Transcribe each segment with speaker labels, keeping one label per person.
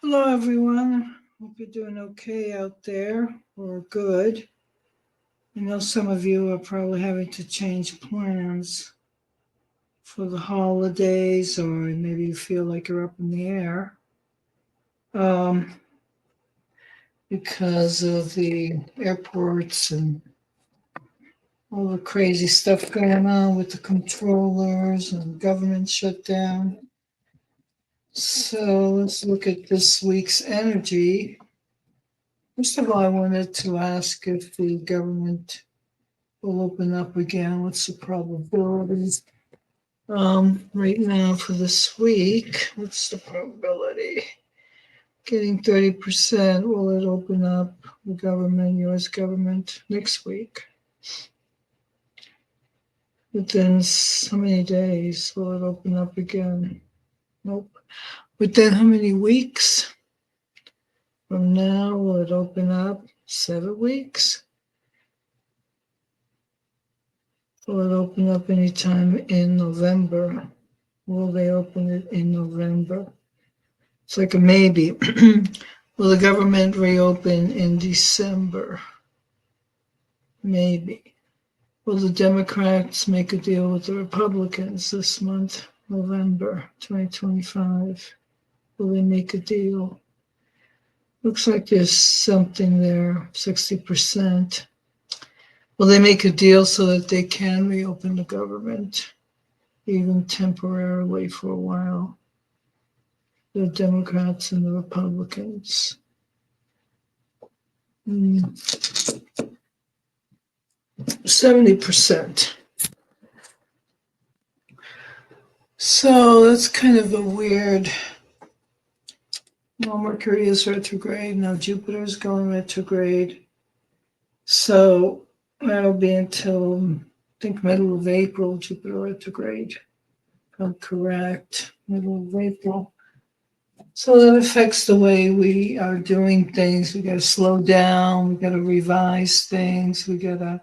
Speaker 1: Hello, everyone. Hope you're doing okay out there or good. I know some of you are probably having to change plans for the holidays, or maybe you feel like you're up in the air um, because of the airports and all the crazy stuff going on with the controllers and government shutdown. So let's look at this week's energy. First of all, I wanted to ask if the government will open up again. What's the probability? Right now for this week, what's the probability? Getting 30%. Will it open up the government, US government, next week? Within how many days will it open up again? Nope. Within how many weeks from now will it open up? 7 weeks? Will it open up anytime in November? Will they open it in November? It's like a maybe. Will the government reopen in December? Maybe. Will the Democrats make a deal with the Republicans this month, November 2025? Will they make a deal? Looks like there's something there, 60%. Will they make a deal so that they can reopen the government, even temporarily for a while? The Democrats and the Republicans. 70%. So that's kind of a weird. Well, Mercury is retrograde. Now Jupiter is going retrograde. So that'll be until, I think, middle of April, Jupiter retrograde. If I'm correct, middle of April. So that affects the way we are doing things. We got to slow down. We got to revise things. We got to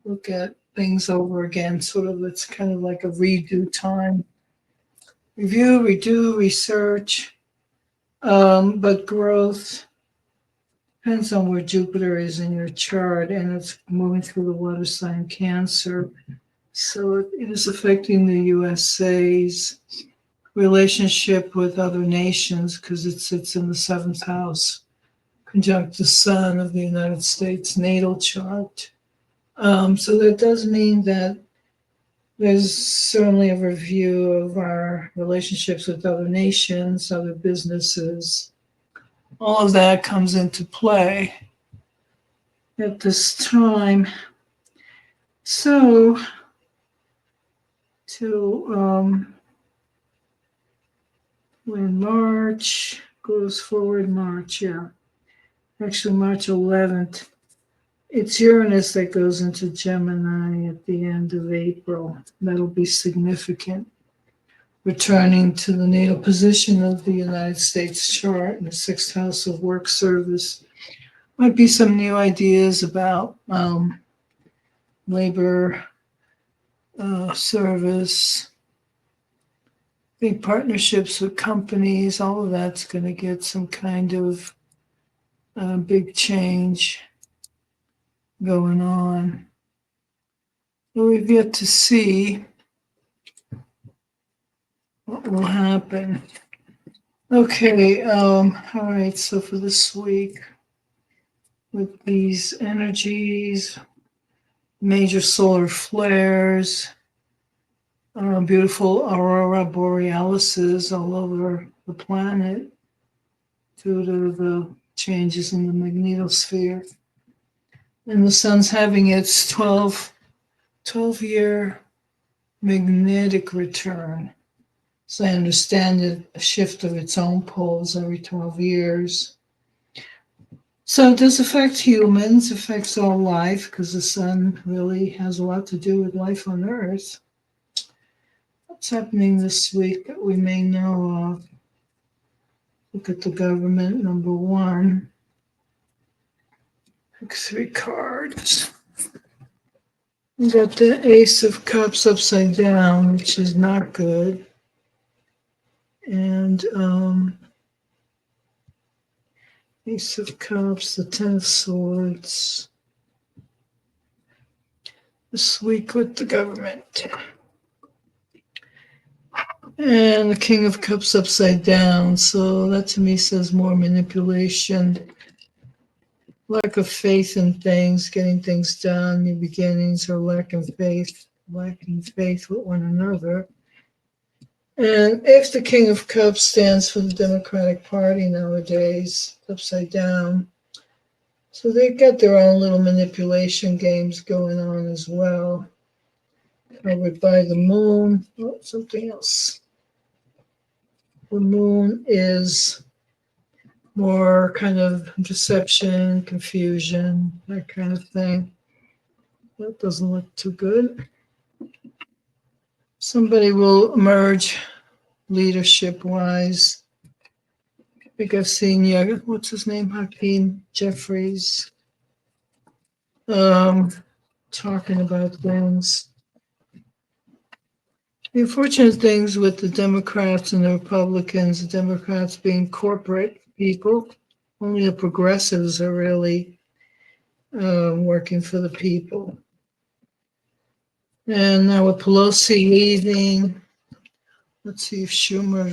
Speaker 1: look at things over again. Sort of, it's kind of like a redo time. Review, redo, research. But growth depends on where Jupiter is in your chart, and it's moving through the water sign Cancer. So it is affecting the USA's relationship with other nations because it sits in the seventh house, conjunct the sun of the United States natal chart. So that does mean that there's certainly a review of our relationships with other nations, other businesses. All of that comes into play at this time. So, when March goes forward, March, yeah. Actually, March 11th, it's Uranus that goes into Gemini at the end of April. That'll be significant. Returning to the natal position of the United States chart in the sixth house of work service. Might be some new ideas about labor service, big partnerships with companies. All of that's going to get some kind of big change going on. But we've yet to see what will happen. Okay, all right, so for this week, with these energies, major solar flares, beautiful aurora borealises all over the planet due to the changes in the magnetosphere. And the sun's having its 12-year magnetic return. So I understand it, a shift of its own poles every 12 years. So it does affect humans, affects all life, because the sun really has a lot to do with life on Earth. What's happening this week that we may know of? Look at the government, number one. Pick 3 cards. We got the Ace of Cups upside down, which is not good. And Ace of Cups, the Ten of Swords. This week with the government. And the King of Cups upside down. So that to me says more manipulation, lack of faith in things, getting things done, new beginnings, or lacking faith with one another. And if the King of Cups stands for the Democratic Party nowadays, upside down. So they got their own little manipulation games going on as well. Covered by the moon. Oh, something else. The moon is more kind of deception, confusion, that kind of thing. That doesn't look too good. Somebody will emerge leadership wise. I think I've seen what's his name? Hakeem Jeffries talking about things. The unfortunate things with the Democrats and the Republicans, the Democrats being corporate people, only the progressives are really working for the people. And now with Pelosi leaving, let's see if Schumer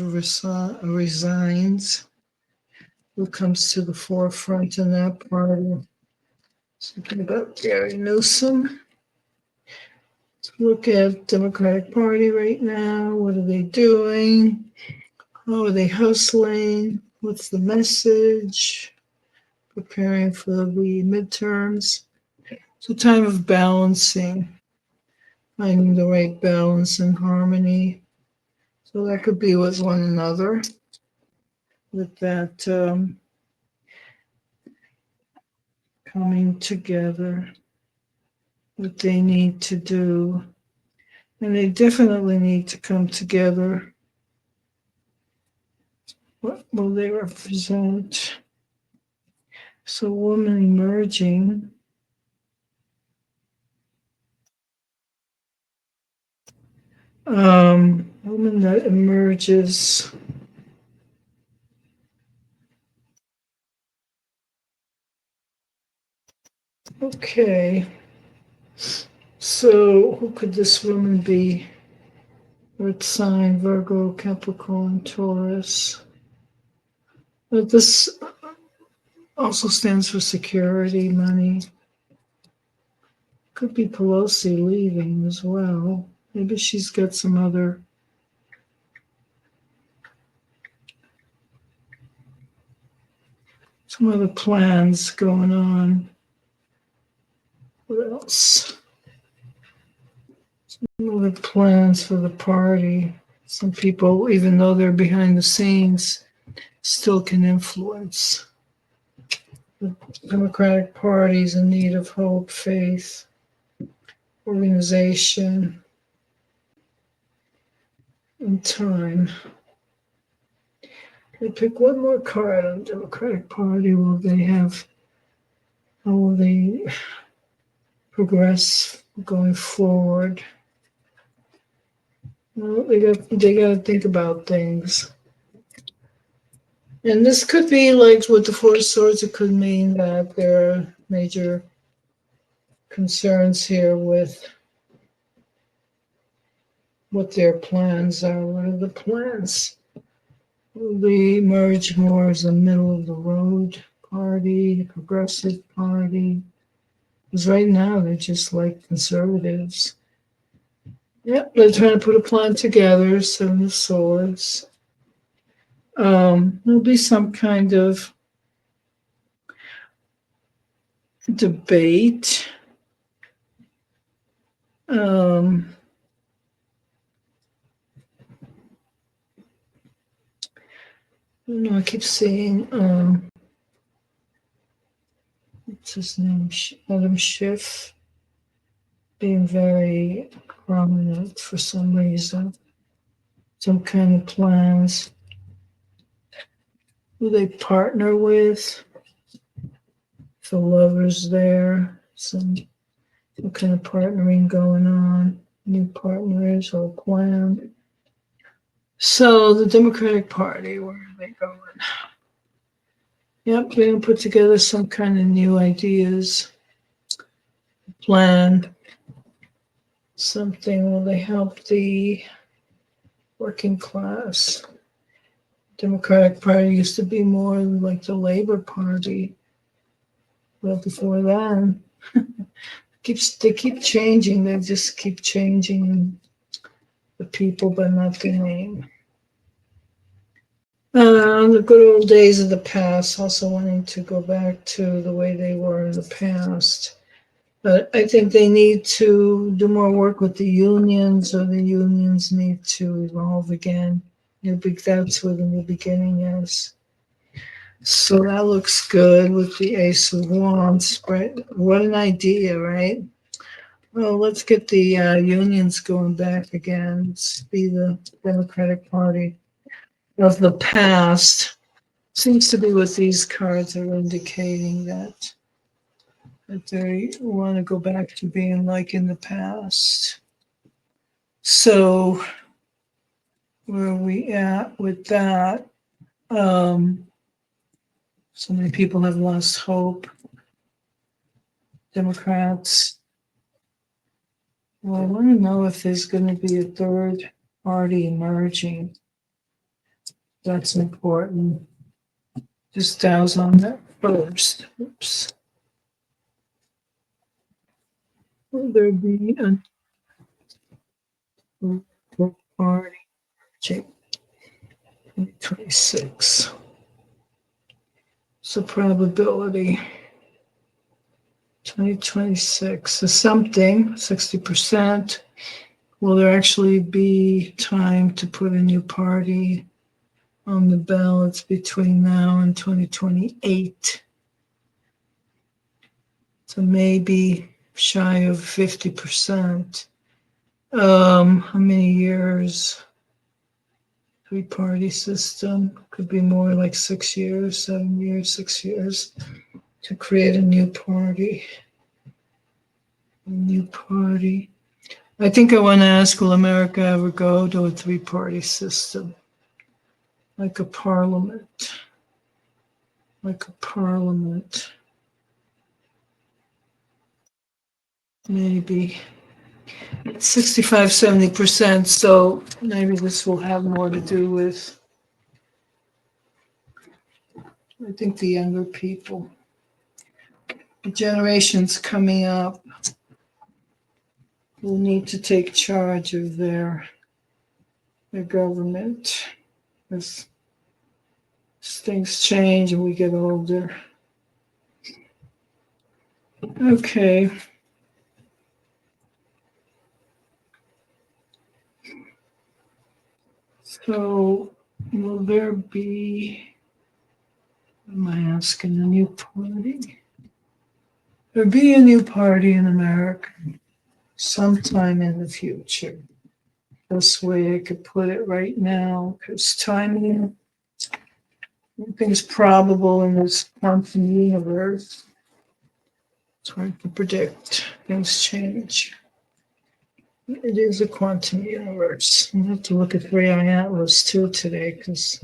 Speaker 1: resigns. Who comes to the forefront in that party? Something about Gary Newsom. Let's look at Democratic Party right now. What are they doing? How are they hustling? What's the message? Preparing for the midterms. It's a time of balancing, finding the right balance and harmony. So that could be with one another, with that coming together, what they need to do. And they definitely need to come together. What will they represent? So, woman emerging. Woman that emerges. Okay. So, who could this woman be? Earth sign, Virgo, Capricorn, Taurus. But this also stands for security, money. Could be Pelosi leaving as well. Maybe she's got some other plans going on. What else? Some other plans for the party. Some people, even though they're behind the scenes, still can influence. The Democratic Party is in need of hope, faith, organization, and time. They pick one more card on the Democratic Party. How will they progress going forward? Well, they got to think about things. And this could be like with the Four of Swords, it could mean that there are major concerns here with what their plans are. What are the plans? Will they emerge more as a middle of the road party, progressive party? Because right now they're just like conservatives. Yep, they're trying to put a plan together, Seven of Swords. There'll be some kind of debate. I keep seeing, what's his name? Adam Schiff being very prominent for some reason. Some kind of plans. Who they partner with. The lovers there. Some kind of partnering going on. New partners or plan. So the Democratic Party, where are they going? Yep, we're gonna put together some kind of new ideas, plan, something will they help the working class. Democratic Party used to be more like the Labor Party. Well, before then, they keep changing. They just keep changing the people, but not the name. The good old days of the past. Also wanting to go back to the way they were in the past. But I think they need to do more work with the unions, or the unions need to evolve again. That's where the new beginning is. So that looks good with the Ace of Wands, right? What an idea, right? Well, let's get the unions going back again. Let's be the Democratic Party of the past. Seems to be what these cards are indicating, that they want to go back to being like in the past. So where are we at with that? So many people have lost hope. Democrats. Well, I want to know if there's going to be a third party emerging. That's important. Just douse on that first. Oops. Will there be a third party? 2026. So probability 2026 is something, 60%. Will there actually be time to put a new party on the ballots between now and 2028? So maybe shy of 50%. How many years? Three-party system could be more like 6 years, 7 years, 6 years to create a new party. A new party. I think I want to ask, will America ever go to a three-party system? Like a parliament. Like a parliament. Maybe. 65, 70%. So maybe this will have more to do with, I think, the younger people. The generations coming up will need to take charge of their government as things change and we get older. Okay. So will there be, what am I asking, a new party? There'll be a new party in America sometime in the future. This way I could put it right now, because timing, everything's probable in this quantum universe. It's hard to predict. Things change. It is a quantum universe. I have to look at 3i Atlas too today, because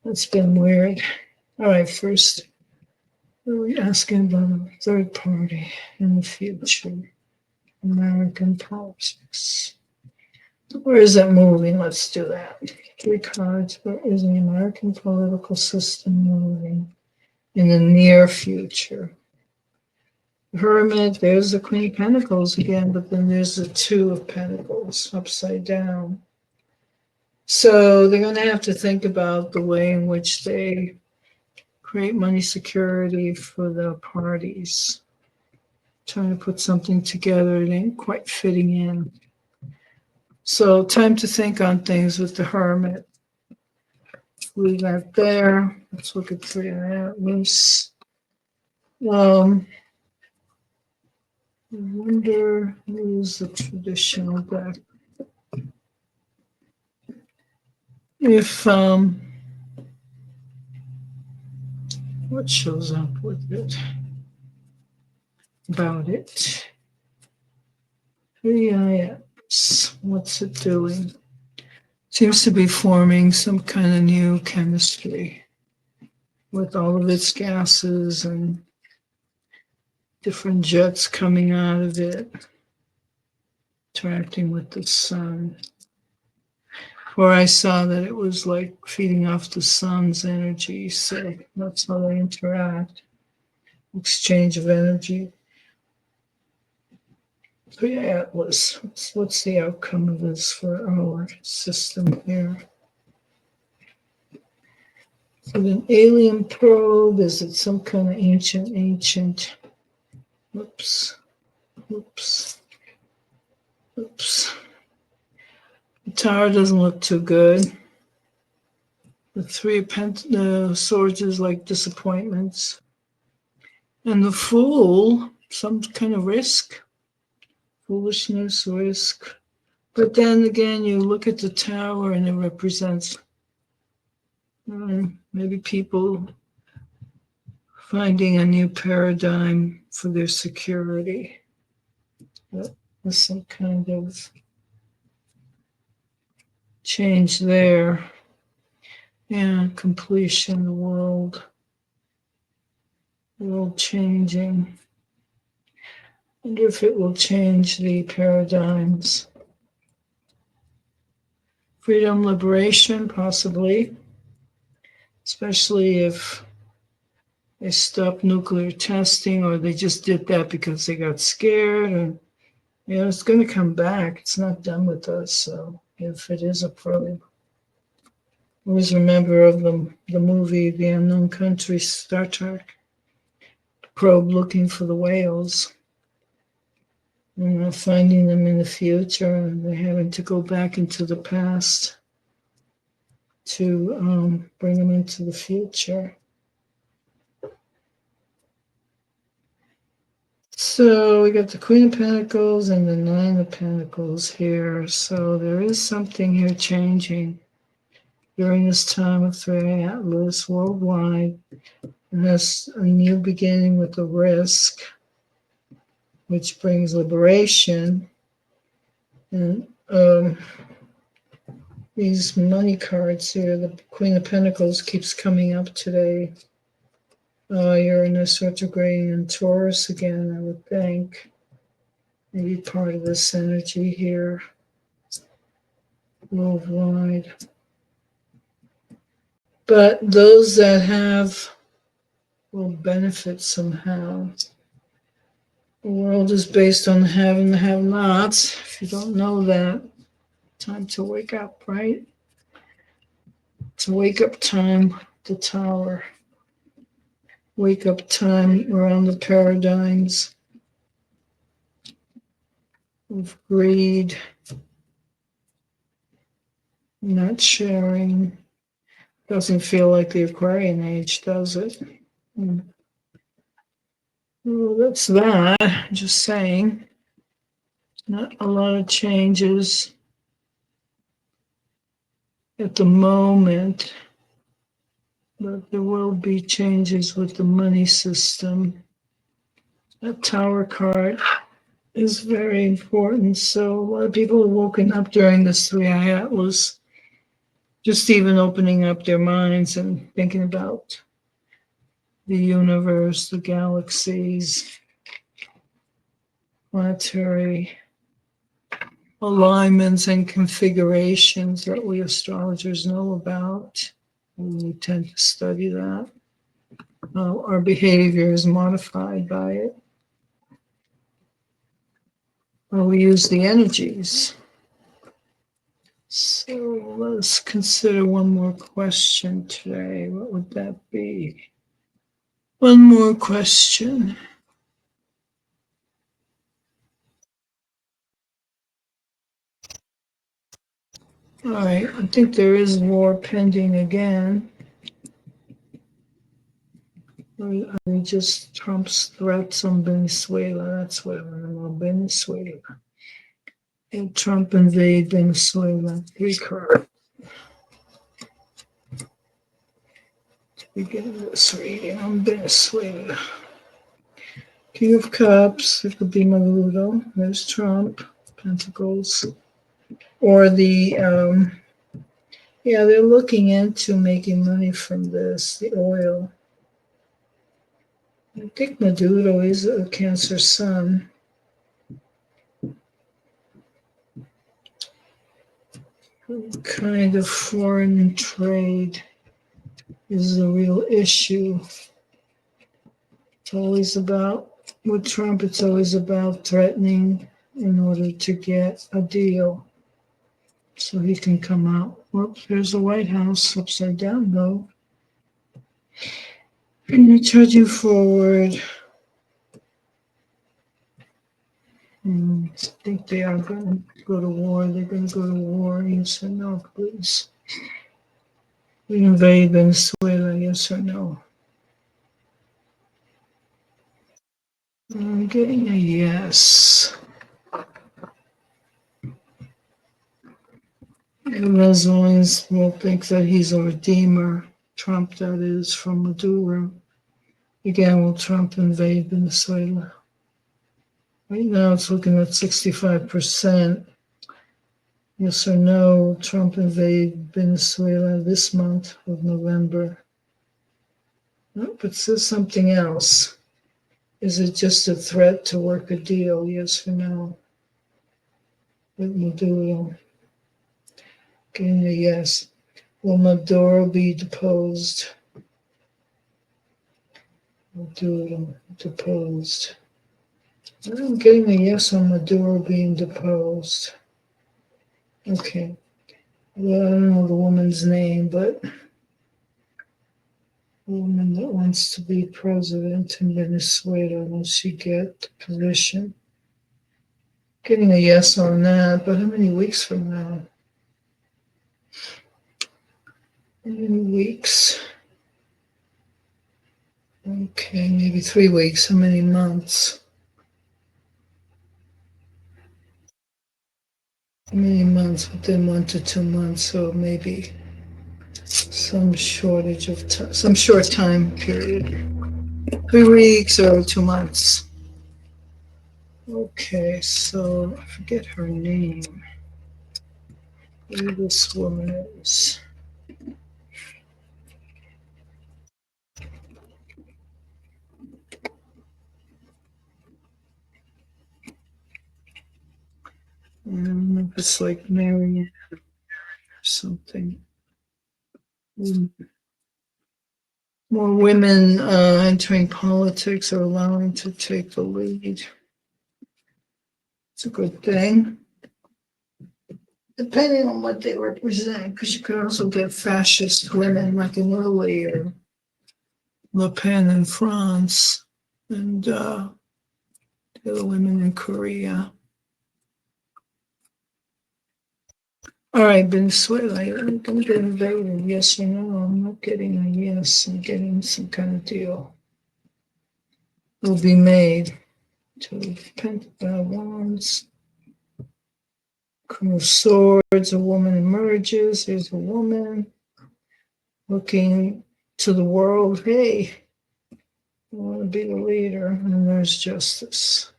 Speaker 1: that's been weird. All right, first, we're asking about a third party in the future. American politics. Where is it moving? Let's do that. 3 cards. Where is the American political system moving in the near future? Hermit, there's the Queen of Pentacles again, but then there's the Two of Pentacles upside down. So they're going to have to think about the way in which they create money security for the parties. Trying to put something together, it ain't quite fitting in. So time to think on things with the Hermit. Leave that there. Let's look at 3i Atlas. I wonder who's the traditional deck. If what shows up with it? About it. 3i Atlas. What's it doing? Seems to be forming some kind of new chemistry. with all of its gases and different jets coming out of it, interacting with the sun. Where I saw that it was like feeding off the sun's energy, so that's how they interact, exchange of energy. So yeah, Atlas, what's the outcome of this for our system here? Is it an alien probe? Is it some kind of ancient? Oops. The tower doesn't look too good. The three of swords is like disappointments. And the fool, some kind of risk, foolishness, risk. But then again, you look at the tower and it represents maybe people finding a new paradigm for their security. There's some kind of change there. Yeah, completion, the world changing. I wonder if it will change the paradigms. Freedom, liberation, possibly, especially if they stop nuclear testing or they just did that because they got scared. And it's going to come back. It's not done with us. So if it is a probe, always remember of the movie The Unknown Country, Star Trek, probe looking for the whales. Finding them in the future, and they're having to go back into the past to bring them into the future. So we got the Queen of Pentacles and the Nine of Pentacles here. So there is something here changing during this time of 3 Atlas worldwide. And that's a new beginning with the risk, which brings liberation. And these money cards here, the Queen of Pentacles keeps coming up today. Uranus retrograde in Taurus again, I would think. Maybe part of this energy here, worldwide. But those that have will benefit somehow. The world is based on the have and the have-nots. If you don't know that, time to wake up, right? It's a wake-up time, the tower. Wake-up time around the paradigms of greed, not sharing. Doesn't feel like the Aquarian age, does it? Well, that's that. Just saying. Not a lot of changes at the moment, but there will be changes with the money system. That tower card is very important. So a lot of people have woken up during this 3i Atlas, just even opening up their minds and thinking about the universe, the galaxies, planetary alignments and configurations that we astrologers know about. We tend to study that. Our behavior is modified by it. We use the energies. So let's consider one more question today. What would that be? One more question. All right, I think there is war pending again. Or just Trump's threats on Venezuela. That's what I want to know. Venezuela. And Trump invade Venezuela. 3 cards. Begin this reading on Venezuela. King of Cups. It could be Maduro. There's Trump. Pentacles. Or they're looking into making money from this, the oil. I think Maduro is a Cancer sun. Kind of foreign trade is a real issue. It's always about, with Trump, it's always about threatening in order to get a deal so he can come out. Whoops, there's the White House upside down, though. And you charge you forward. I think they are going to go to war. They're going to go to war. Yes or no, please? We invade Venezuela, yes or no? I'm getting a yes. The Venezuelans will think that he's a redeemer. Trump, that is, from Maduro. Again, will Trump invade Venezuela? Right now it's looking at 65%. Yes or no, Trump invade Venezuela this month of November? Nope, it says something else. Is it just a threat to work a deal? Yes or no? With Maduro? Getting a yes. Will Maduro be deposed? Maduro deposed. I'm getting a yes on Maduro being deposed. Okay. Well, I don't know the woman's name, but a woman that wants to be president in Venezuela, will she get the position? Getting a yes on that, but how many weeks from now? How many weeks? Okay, maybe 3 weeks. How many months? How many months? Within 1 to 2 months, so maybe some shortage of time, some short time period. 3 weeks or 2 months. Okay, so I forget her name. Who this woman is. I don't know if it's like Marianne or something. More women entering politics or allowing to take the lead. It's a good thing. Depending on what they represent, because you could also get fascist women like in Italy or Le Pen in France and the other women in Korea. All right, Venezuela, I'm going to get invaded, yes or no? I'm not getting a yes, I'm getting some kind of deal. Will be made to Wands. Queen of Swords, a woman emerges. There's a woman looking to the world. Hey, I want to be the leader. And there's Justice.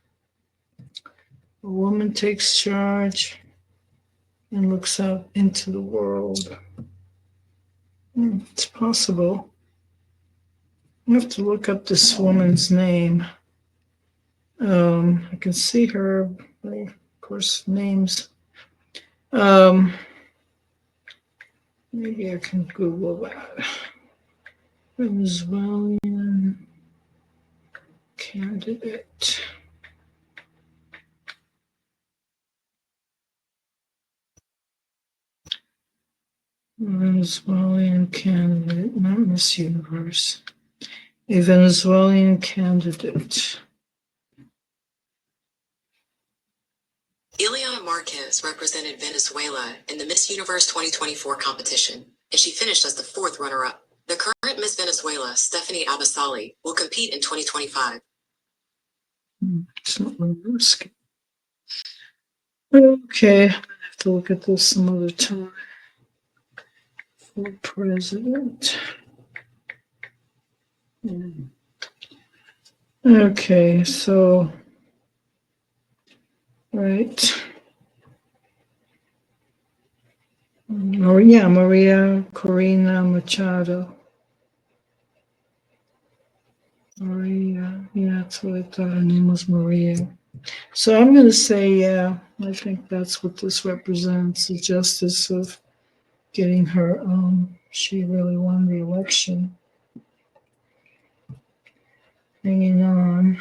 Speaker 1: A woman takes charge and looks out into the world. It's possible. I have to look up this woman's name. I can see her, of course, names. Maybe I can Google that. Venezuelan candidate. Venezuelan candidate, not Miss Universe. A Venezuelan candidate.
Speaker 2: Ileana Marquez represented Venezuela in the Miss Universe 2024 competition, and she finished as the fourth runner-up. The current Miss Venezuela, Stephanie Abasali, will compete in 2025.
Speaker 1: It's not risky. Okay, I'm gonna have to look at this some other time. For president. Okay, so right. Maria Corina Machado. Maria. Yeah, that's what I thought her name was, Maria. So I'm going to say, yeah, I think that's what this represents, the justice of getting her, she really won the election, hanging on,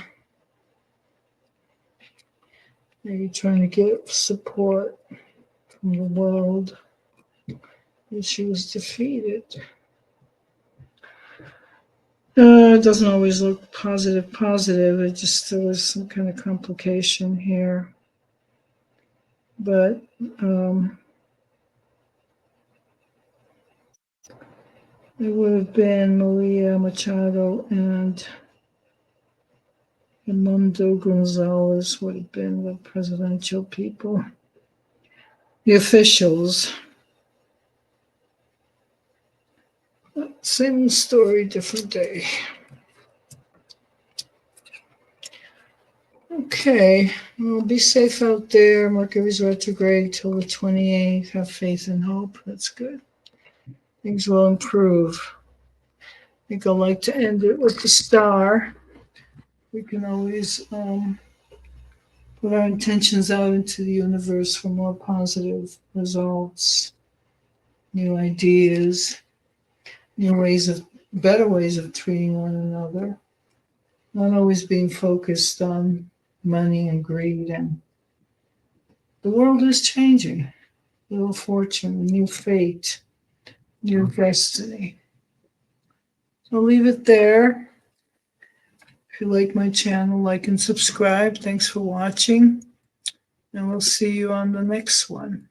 Speaker 1: maybe trying to get support from the world, but she was defeated. It doesn't always look positive. It just, there was some kind of complication here. But it would have been Maria Machado and Edmundo Gonzalez would have been the presidential people, the officials. Same story, different day. Okay, well, be safe out there. Mercury's retrograde till the 28th. Have faith and hope. That's good. Things will improve. I think I'd like to end it with the star. We can always put our intentions out into the universe for more positive results, new ideas, better ways of treating one another, not always being focused on money and greed. And the world is changing. Little fortune, new fate, new destiny. So I'll leave it there. If you like my channel, like and subscribe. Thanks for watching, and we'll see you on the next one.